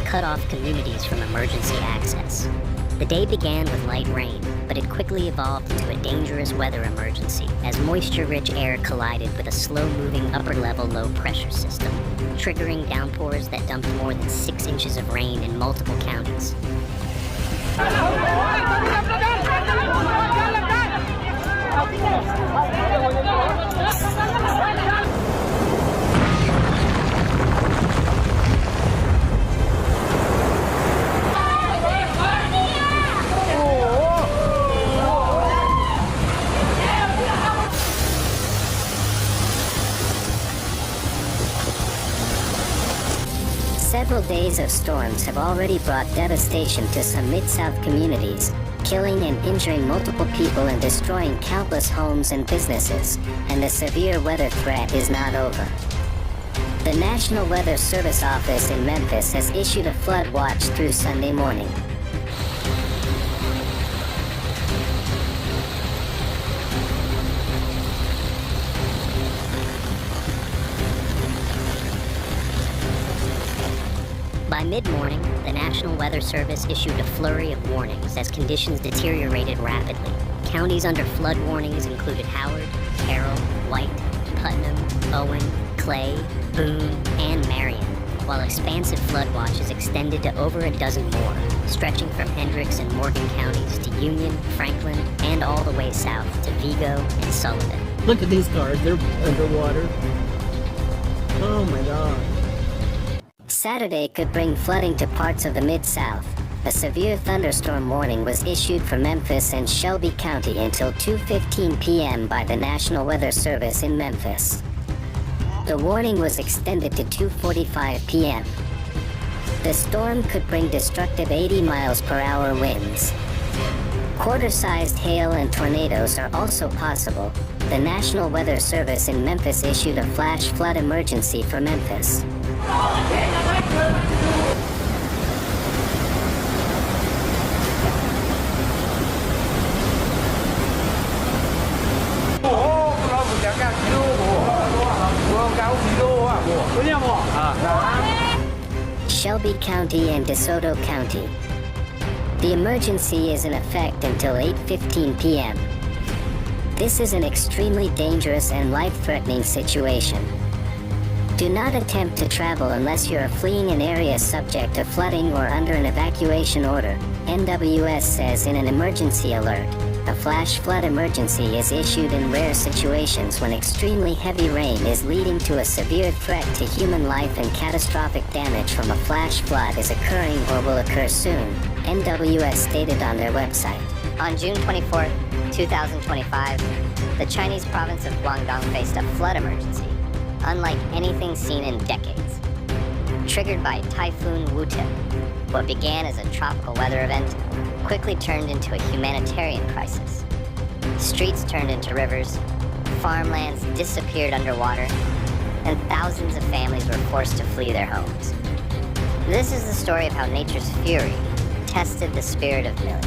cut off communities from emergency access. The day began with light rain, but it quickly evolved into a dangerous weather emergency as moisture-rich air collided with a slow-moving upper-level low-pressure system, triggering downpours that dumped more than 6 inches of rain in multiple counties. Several days of storms have already brought devastation to some Mid-South communities, killing and injuring multiple people and destroying countless homes and businesses, and the severe weather threat is not over. The National Weather Service office in Memphis has issued a flood watch through Sunday morning. By mid-morning, the National Weather Service issued a flurry of warnings as conditions deteriorated rapidly. Counties under flood warnings included Howard, Carroll, White, Putnam, Owen, Clay, Boone, and Marion, while expansive flood watches extended to over a dozen more, stretching from Hendricks and Morgan counties to Union, Franklin, and all the way south to Vigo and Sullivan. Look at these cars, they're underwater. Oh my god. Saturday could bring flooding to parts of the Mid-South. A severe thunderstorm warning was issued for Memphis and Shelby County until 2:15 p.m. by the National Weather Service in Memphis. The warning was extended to 2:45 p.m. The storm could bring destructive 80 miles per hour winds. Quarter-sized hail and tornadoes are also possible. The National Weather Service in Memphis issued a flash flood emergency for Memphis. Shelby County and DeSoto County. The emergency is in effect until 8:15 p.m. This is an extremely dangerous and life-threatening situation. Do not attempt to travel unless you are fleeing an area subject to flooding or under an evacuation order, NWS says in an emergency alert. A flash flood emergency is issued in rare situations when extremely heavy rain is leading to a severe threat to human life and catastrophic damage from a flash flood is occurring or will occur soon, NWS stated on their website. On June 24, 2025, the Chinese province of Guangdong faced a flood emergency, unlike anything seen in decades. Triggered by Typhoon Wu-Tip, what began as a tropical weather event quickly turned into a humanitarian crisis. Streets turned into rivers, farmlands disappeared underwater, and thousands of families were forced to flee their homes. This is the story of how nature's fury tested the spirit of millions.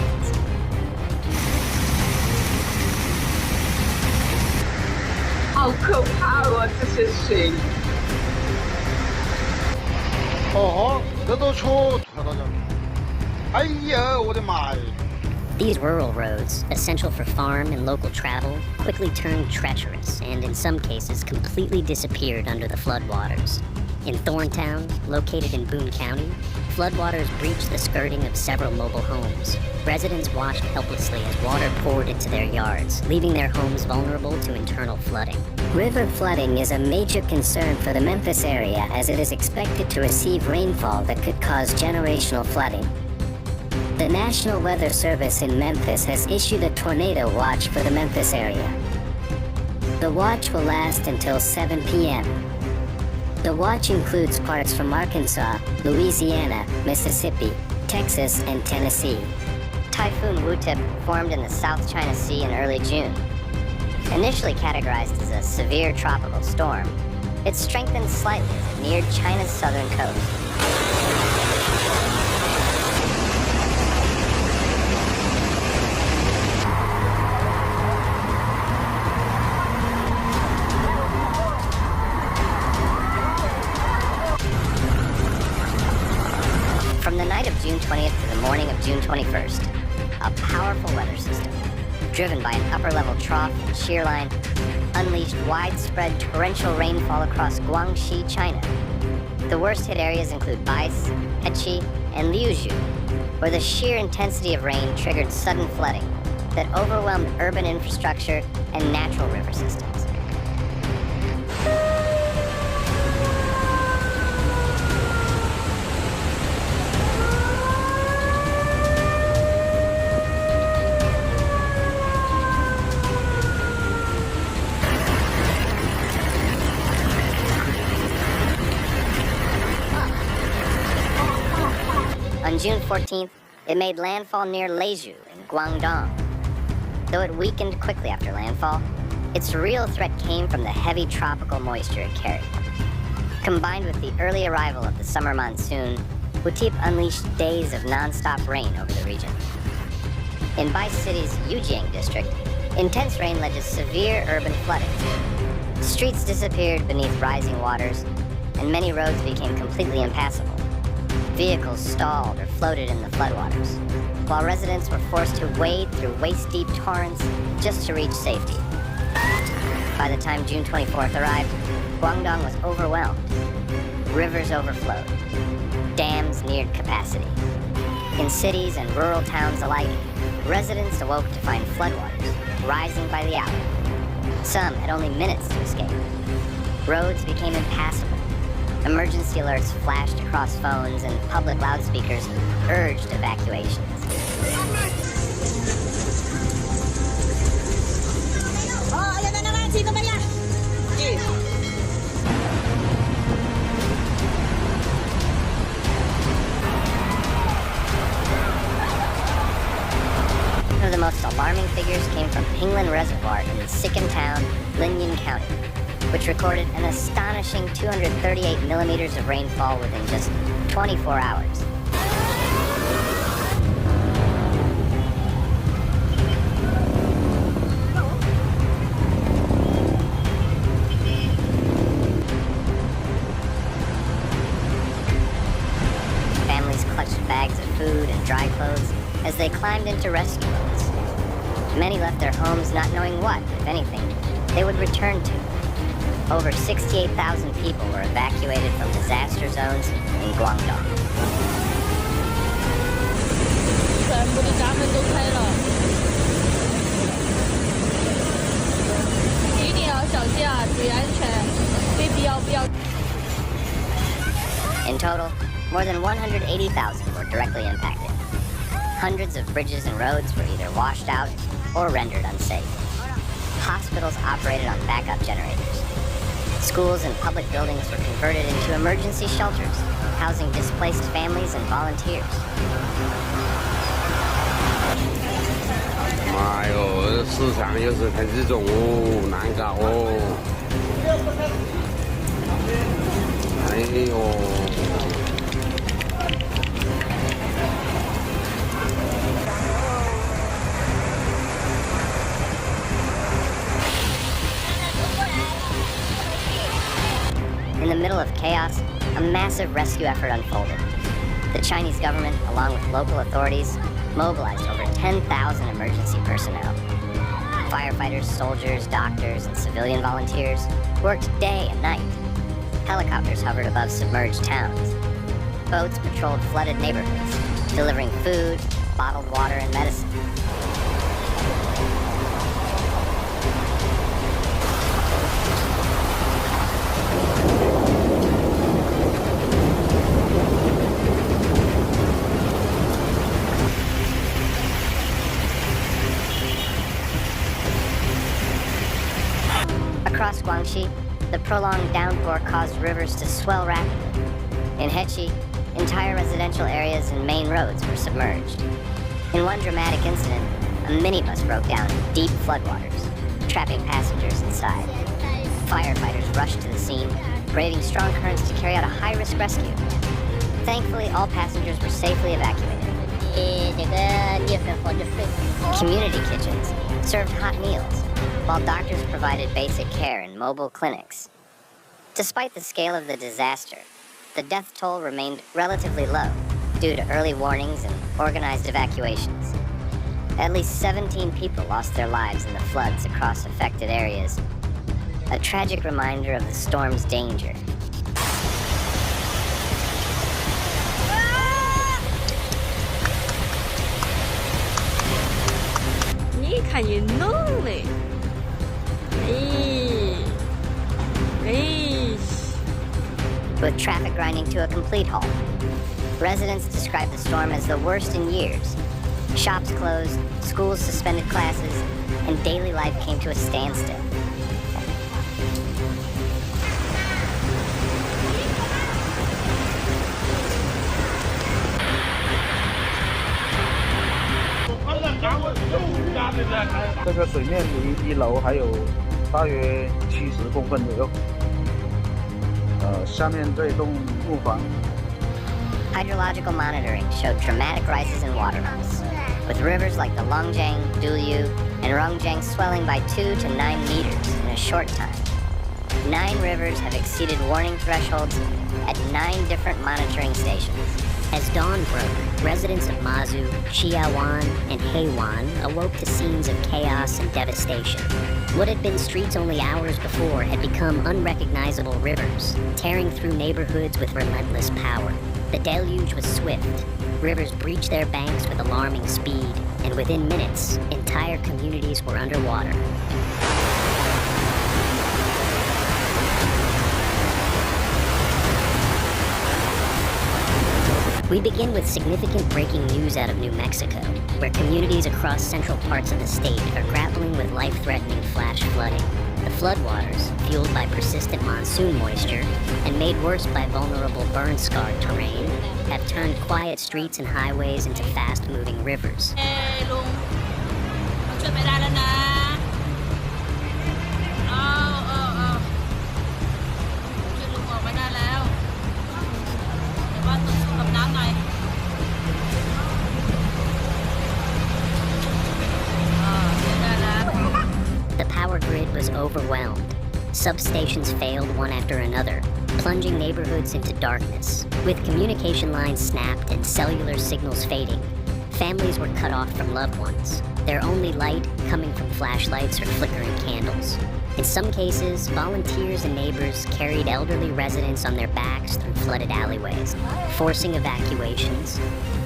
These rural roads, essential for farm and local travel, quickly turned treacherous and in some cases completely disappeared under the floodwaters. In Thorntown, located in Boone County, floodwaters breached the skirting of several mobile homes. Residents watched helplessly as water poured into their yards, leaving their homes vulnerable to internal flooding. River flooding is a major concern for the Memphis area as it is expected to receive rainfall that could cause generational flooding. The National Weather Service in Memphis has issued a tornado watch for the Memphis area. The watch will last until 7 p.m. The watch includes parts from Arkansas, Louisiana, Mississippi, Texas, and Tennessee. Typhoon Wu-Tip formed in the South China Sea in early June. Initially categorized as a severe tropical storm, it strengthened slightly as it neared China's southern coast. June 20th to the morning of June 21st, a powerful weather system, driven by an upper-level trough and shear line, unleashed widespread torrential rainfall across Guangxi, China. The worst-hit areas include Baixe, Hechi, and Liuzhou, where the sheer intensity of rain triggered sudden flooding that overwhelmed urban infrastructure and natural river systems. On June 14th, it made landfall near Leizhou in Guangdong. Though it weakened quickly after landfall, its real threat came from the heavy tropical moisture it carried. Combined with the early arrival of the summer monsoon, Wutyip unleashed days of non-stop rain over the region. In Baixe City's Yujiang district, intense rain led to severe urban flooding. Streets disappeared beneath rising waters, and many roads became completely impassable. Vehicles stalled or floated in the floodwaters, while residents were forced to wade through waist-deep torrents just to reach safety. By the time June 24th arrived, Guangdong was overwhelmed. Rivers overflowed. Dams neared capacity. In cities and rural towns alike, residents awoke to find floodwaters rising by the hour. Some had only minutes to escape. Roads became impassable. Emergency alerts flashed across phones and public loudspeakers urged evacuations. One of the most alarming figures came from Pinglan Reservoir in Sikkim Town, Linyin County, which recorded an astonishing 238 millimeters of rainfall within just 24 hours. Families clutched bags of food and dry clothes as they climbed into rescue boats. Many left their homes not knowing what, if anything, they would return to. Over 68,000 people were evacuated from disaster zones in Guangdong. 全部的闸门都开了，一定要小心啊，注意安全，非必要不要。In total, more than 180,000 were directly impacted. Hundreds of bridges and roads were either washed out or rendered unsafe. Hospitals operated on backup generators. Schools and public buildings were converted into emergency shelters, housing displaced families and volunteers. 哎呦，市场又是很这种哦，难搞哦。哎呦。 In the middle of chaos, a massive rescue effort unfolded. The Chinese government, along with local authorities, mobilized over 10,000 emergency personnel. Firefighters, soldiers, doctors, and civilian volunteers worked day and night. Helicopters hovered above submerged towns. Boats patrolled flooded neighborhoods, delivering food, bottled water, and medicine. Across Guangxi, the prolonged downpour caused rivers to swell rapidly. In Hechi, entire residential areas and main roads were submerged. In one dramatic incident, a minibus broke down in deep floodwaters, trapping passengers inside. Firefighters rushed to the scene, braving strong currents to carry out a high-risk rescue. Thankfully, all passengers were safely evacuated. Community kitchens served hot meals, while doctors provided basic care in mobile clinics. Despite the scale of the disaster, the death toll remained relatively low, due to early warnings and organized evacuations. At least 17 people lost their lives in the floods across affected areas. A tragic reminder of the storm's danger. With traffic grinding to a complete halt. Residents described the storm as the worst in years. Shops closed, schools suspended classes, and daily life came to a standstill.这个水面离一楼还有大约70公分左右。下面这栋木房。Hydrological monitoring showed dramatic rises in water levels, with rivers like the Longjiang, Dulyu, and Rongjiang swelling by 2 to 9 meters in a short time. 9 rivers have exceeded warning thresholds at 9 different monitoring stations. As dawn broke, residents of Mazu, Xiaowan, and Heiwan awoke to scenes of chaos and devastation. What had been streets only hours before had become unrecognizable rivers, tearing through neighborhoods with relentless power. The deluge was swift. Rivers breached their banks with alarming speed, and within minutes, entire communities were underwater. We begin with significant breaking news out of New Mexico, where communities across central parts of the state are grappling with life-threatening flash flooding. The floodwaters, fueled by persistent monsoon moisture and made worse by vulnerable burn-scarred terrain, have turned quiet streets and highways into fast-moving rivers. The power grid was overwhelmed. Substations failed one after another, plunging neighborhoods into darkness. With communication lines snapped and cellular signals fading, families were cut off from loved ones, their only light coming from flashlights or flickering candles. In some cases, volunteers and neighbors carried elderly residents on their backs through flooded alleyways, forcing evacuations,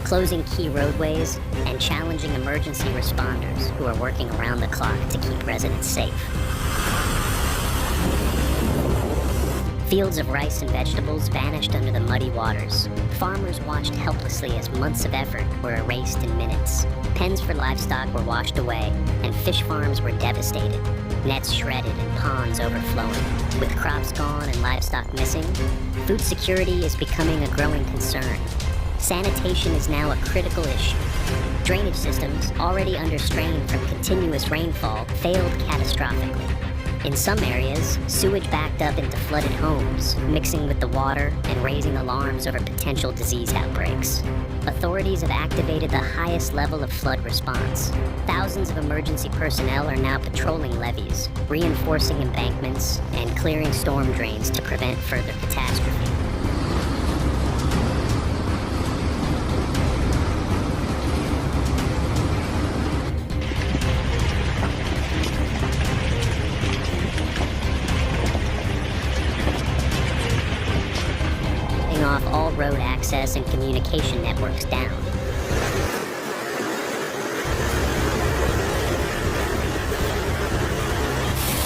closing key roadways, and challenging emergency responders who are working around the clock to keep residents safe. Fields of rice and vegetables vanished under the muddy waters. Farmers watched helplessly as months of effort were erased in minutes. Pens for livestock were washed away, and fish farms were devastated. Nets shredded and ponds overflowing. With crops gone and livestock missing, food security is becoming a growing concern. Sanitation is now a critical issue. Drainage systems, already under strain from continuous rainfall, failed catastrophically. In some areas, sewage backed up into flooded homes, mixing with the water and raising alarms over potential disease outbreaks. Authorities have activated the highest level of flood response. Thousands of emergency personnel are now patrolling levees, reinforcing embankments, and clearing storm drains to prevent further catastrophe. Off all road access and communication networks down.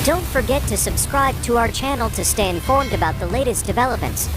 Don't forget to subscribe to our channel to stay informed about the latest developments.